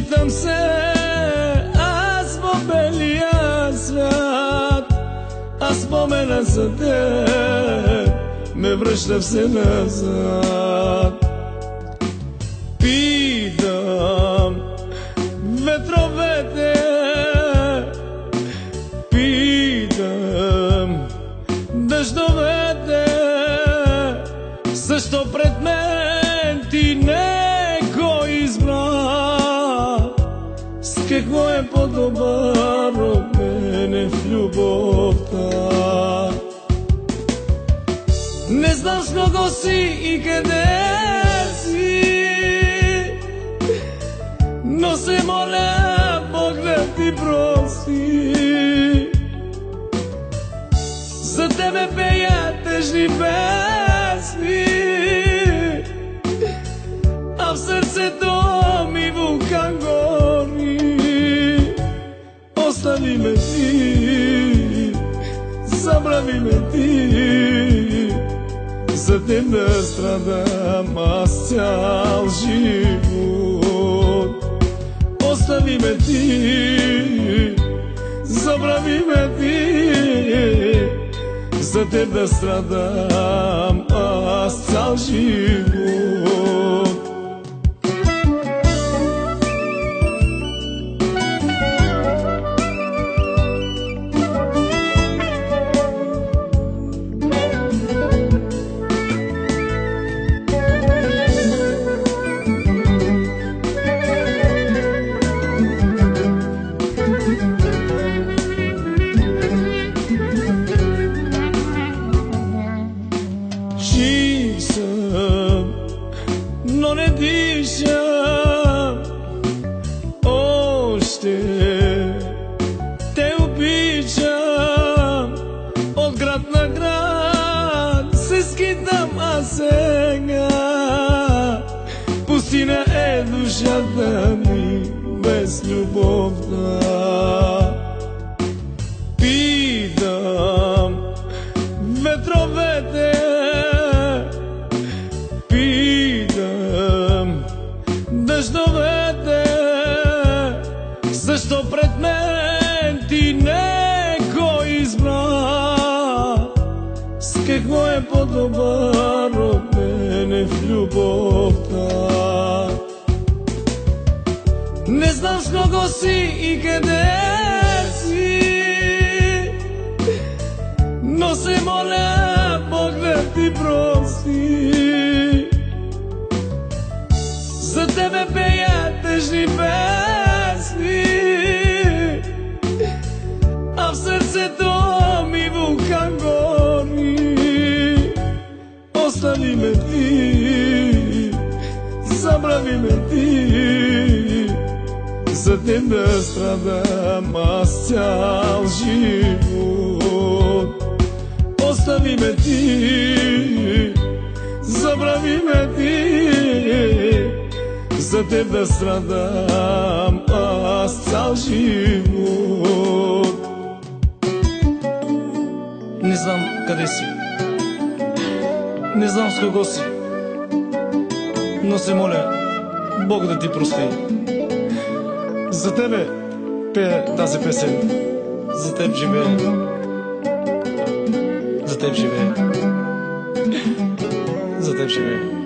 Питам се, аз по белия свят, а спомена за теб ме връща все назад. Питам ветровете, питам дъждовете, защо пред мен ти не го избра? С какво е по-добър от мене в любовта? Не знам с кого си и къде си, но се моля Бог да ти прости. За тебе пея тъжни песни, а в сърцето ми вулкан гори. Остави ме ти, забрави ме ти, за теб да страдам аз цял живот. Остави ме ти, забрави ме ти, за теб да страдам аз цял живот. Жив съм, но не дишам още. Те обичам, от град на град се скитам, а сега пустина е душата ми без любовта. Питам ветровете, питам дъждовете, защо пред мен ти не го избра? С какво е по-добър от мене в любовта? Не знам с кого си и къде си, но се моля Бог да ти прости. За тебе пея тъжни песни, а в сърцето ми вулкан гори. Остави ме ти, забрави ме ти, за теб да страдам аз цял живот. Остави ме ти, забрави ме ти, за теб да страдам аз цял живот. Не знам къде си, не знам с кого си, но се моля Бог да ти прости. За тебе пея тази песен, за теб живея, за теб живея, за теб живея.